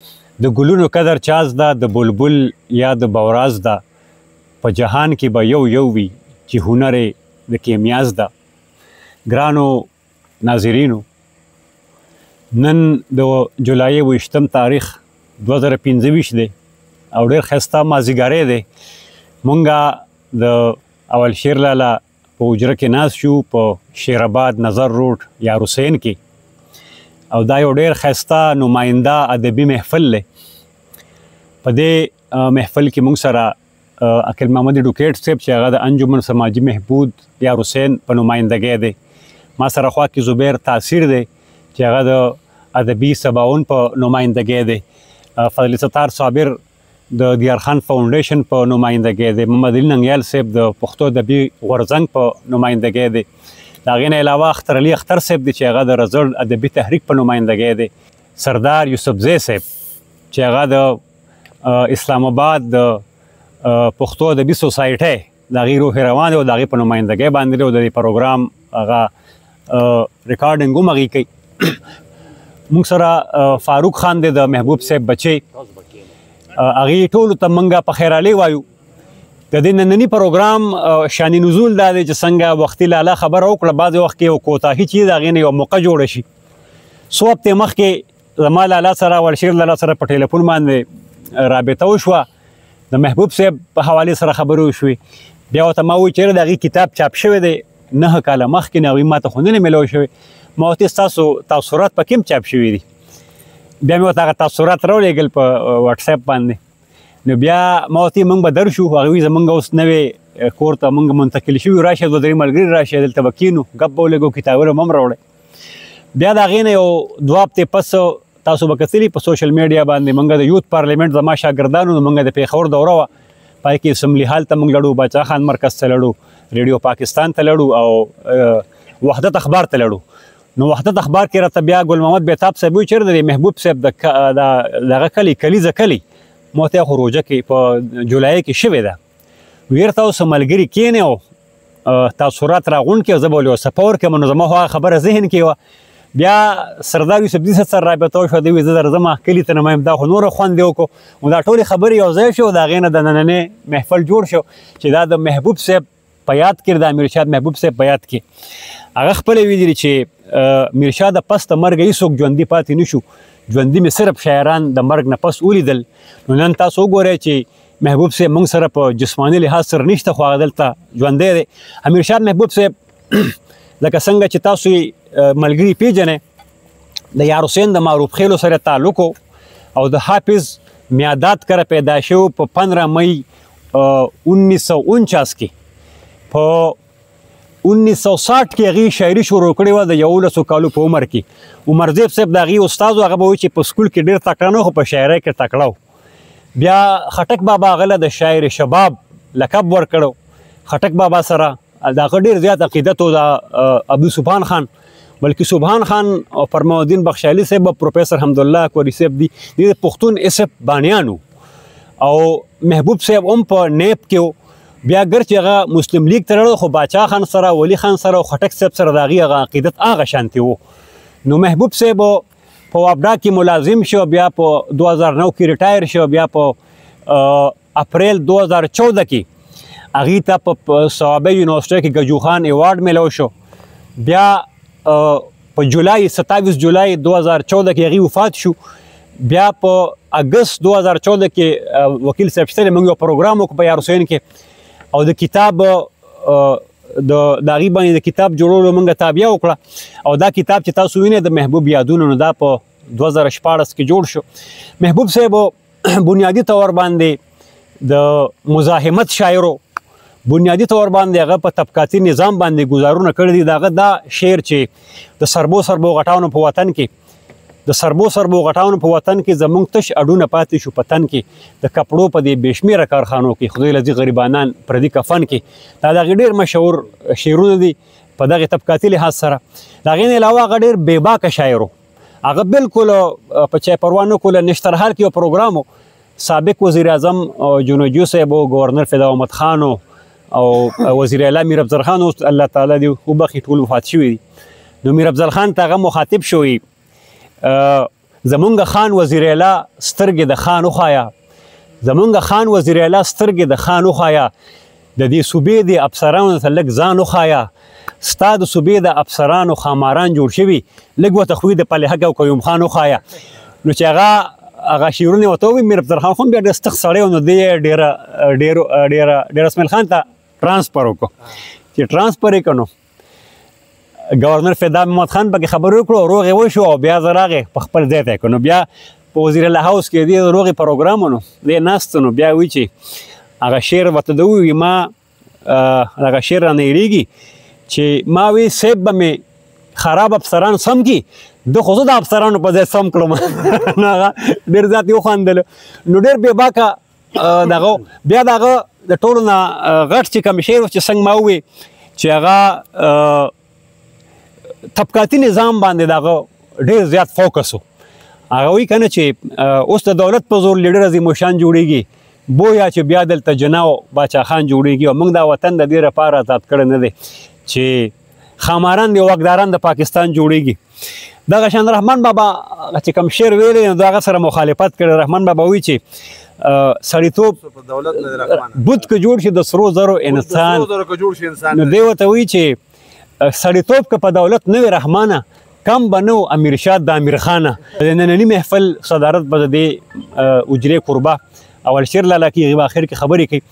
د ګلونو قدر چاز ده د بلبل یا د بوراز ده په جهان کې به یو وي چې هنر د کیمیاز ده. ګرانو ناظرینو، نن د جولای 28 تاریخ 2025 دی او ډېر ښایسته مازدیګری دی. مونږه د اول شیر لالا په حجره کې ناست شو په شیرآباد نظر روډ یا حسین کې، او دا یو ډېر ښایسته نماینده ادبي محفل دی. په دې محفل کې موږ سره عقیل محمد ډوکیټ صاحب چې هغه د انجمن سماجي محبود یا حسین په نمایندګۍ دی، ما سره خوا کې زبیر تاثیر دی چې هغه د ادبي سباون په نمایندګۍ دی، فضل ستار صابر د دیار خان فاونډیشن په نمایندګۍ دی، محمد علي ننګیال صاحب د پښتو ادبي غورځنګ په نمایندګۍ دی، د هغې نه علاوه اختر علي اختر صاحب دی چې هغه د رزړ ادبي تحریک په نمایندګۍ دی، سردار یوسفزی صاحب چې هغه د اسلام آباد د پښتو ادبي سوسایټۍ د هغې روح روان دی او د هغې په نمایندګۍ باندې دی او د دې پروګرام هغه ریکارډنګ هم هغې کوي. موږ سره فاروق خان دی د محبوب صاحب بچی، هغې ټولو ته موږ په خیرالي وایو. د دې ننني پروګرام شان نزول دا دی چې څنګه وختي لالا خبره وکړه، بعضې وخت کې یو کوتاهي چې د هغې نه یو موقع جوړه شي. څو هفتې مخکې زما لالا سره ولشیر لالا سره په ټلیفون باندې رابطه وشوه، د محبوب صاحب په حوالې سره خبرې وشوې. بیا ورته ما وویل چې د هغې کتاب چاپ شوی دی 9 کاله مخکې، نو هغوی ما ته خوندونه میلاو شوی. ما ورته ستاسو تاثرات په کوم چاپ شوي دي؟ بیا مې ورته هغه تاثرات راولېږل په واټساپ باندې. نو بیا ما ورته موږ به درشو، هغوی زموږ اوس نوې کور ته موږ منتقل شوي، راشئ 2-3 ملګري راشئ، دلته به کینو ګپ به ولګو، کتابونه به هم راوړئ. بیا د هغې نه یو 2 هفتې پس تاسو به کتلي په سوشل میډیا باندې موږ د یوت پارلیمنټ زما شاګردانو موږ د پیښور دوره وه، پای کې اسمبلي هال ته موږ لړو، باچا خان مرکز ته لړو، ریډیو پاکستان ته لړو او وحدت اخبار ته لړو. نو وحدت اخبار کې راته بیا ګل محمد بیتاب صاحب وایي چېرته دی محبوب صاحب دغه کلي کلیزه کلي؟ ما ورته خو روژه کې په جولای کې شوې ده. ویرته اوس ملګري کښېنئ او تاثرات راغونډ کړي، زه به ولې ورڅخه ورکړم. نو زما خو هغه خبره ذهن کې وه. بیا سردار یوسفزي صاحب سره رابطه وشوه، دوی زه درځم کلي ته نمایم، دا خو نوره خوند یې وکړو. نو دا ټولې خبرې یو ځای شو، د هغې نه د نننې محفل جوړ شو چې دا د محبوب صاحب په یاد کې، د امیرشاه محبوب صاحب په یاد کې. هغه خپله ویلي چې میرشاه د پس د مرګه هېڅوک ژوندي پاتې نه شو، ژوندي مې صرف شاعران د مرګ نه پس ولیدل. نو نن تاسو وګورئ چې محبوب صاحب موږ سره په جسماني لحاظ سره نشته، خو هغه دلته ژوندی دی. امیرشاه محبوب صاحب لکه څنګه چې تاسو یې ملګري پیژنئ، د یار حسین د معروف خیلو سره تعلق او د حافظ میادات کره پیدا شو په 15 مئی 1949 کې. په 1960 کې هغې شاعري شروع کړې وه د 11 کالو په عمر کې. عمرزیب صاحب د هغې استاد و، هغه به وایي چې په سکول کې ډېر تکړه نه، خو په شاعرۍ کې تکړه و. بیا خټک بابا هغه له د شاعر شباب لقب ورکړو. خټک بابا سره د هغه ډېر زیات عقیدت و د ابو سبحان خان، بلکې سبحان خان او فرمان الدین بخشالي صاحب، پروفیسر حمدالله کوری صاحب دي د پښتون اسب بانیانو، او محبوب صاحب هم په نیب کې و. بیا ګر چې هغه مسلم لیگ ته لاړو، خو باچا خان سره، ولی خان سره او خټک صاحب سره د هغې هغه عقیدت هغه شانتې و. نو محبوب صاحب په وابډا کې ملازم شو، بیا په 2009 کې ریټایر شو، بیا په اپریل 2014 کې هغې ته په صوابه یونیورسټۍ کې ګجو خان ایوارډ میلاو شو. بیا په جولای 27 جولای 2014 کې هغې وفات شو. بیا په اګست 2014 کې وکیل صاحب شته موږ یو پروګرام وکړو په یار حسین کې، او د کتاب د هغې باندې د کتاب جوړولو موږ تابعه وکړه، او دا کتاب چې تاسو وینئ د محبوب یادونه، نو دا په 2014 کې جوړ شو. محبوب صاحب بنیادي طور باندې د مزاحمت شاعر و، بنیادي طور باندې هغه په طبقاتي نظام باندې ګزارونه کړي دي. د هغه دا شعر چې د سربو غټانو په وطن کې، د سربو غټانو په وطن کې زموږ تش اډونه پاتې شو په تن کې، د کپړو په دې بې شمېره کارخانو کې خدای لذي غریبانان پردي کفن کې. دا د هغې ډېر مشهور شعرونه دي په دغې طبقاتي لحاظ سره. د هغې نه علاوه هغه ډېر بېباکه شاعر و، هغه بالکل په چای پروا نه کوله. نشترهار کې یو پروګرام و، سابق وزیر اعظم جنوجو صاحب و، ګورنر فدا احمد خان او وزیر اعلی میر افضل خان، اوس الله تعالی دې وبخښي ټول وفات شوي دي. نو میر افضل خان ته هغه مخاطب شوی، زمونږ خان وزیر اعلی سترګې د خان وښایه، زمونږ خان وزیر اعلی سترګې د خان وښایه، د دې صوبې د افسرانو ته لږ ځان وښایه، ستا د صوبې د افسرانو خاماران جوړ شوي، لږ ورته خوی د پل حق او قیوم خان وښایه. نو چې هغه شعرونه ورته ووایي، میر افضل خان خو بیا ډېر سخت سړی و، نو دی یې ډېر اسماعیل خان ته ټرانسفر وکړو. چې ټرانسفر یې کړ نو ګورنر فدا محمد خان پکې خبرې وکړو، روغ یې وشو او بیا زه راغی په خپل ځای ته یې کړو. نو بیا په وزیر الله هاوس کې د روغې پروګرام و، نو دی ناست نو بیا وایي چې هغه شعر ورته ده ووایي، ما هغه شعر رانه هېرېږي چې ما وی صاحب به مې خراب افسران سم کي، ده خو زه د افسرانو په ځای سم کړم. نو هغه ډېر زیات یې وخندلو. نو ډېر بې باکه دغه بیا د هغه د ټولو نه غټ چې کوم شعر چې څنګه ما ووی چې هغه طبقاتي نظام باندې دغه ډېر زیات فوکس و. هغه وایي که نه چې اوس د دولت په زور لیډر عظیمالشان جوړېږي، بویا چې بیا دلته جناو باچا خان جوړېږي، او موږ دا وطن د دې لپاره آزاد کړی نه دی چې خاماران دي واکداران د پاکستان جوړېږي. دغه شان رحمان بابا چې کوم شعر ویلی نو د هغه سره مخالفت کړی. رحمان بابا وایي چې سړیتوب بت که جوړ شي د سرو زرو انسان، نو دی ورته وایي چې سړیتوب که په دولت نه وي رحمانه، کم به نه و امیرشاه د امیر خانه. د ننني محفل صدارت به د دې اجرې قربه اول شعر لاله کې، هغې په اخر کې خبرې کوي.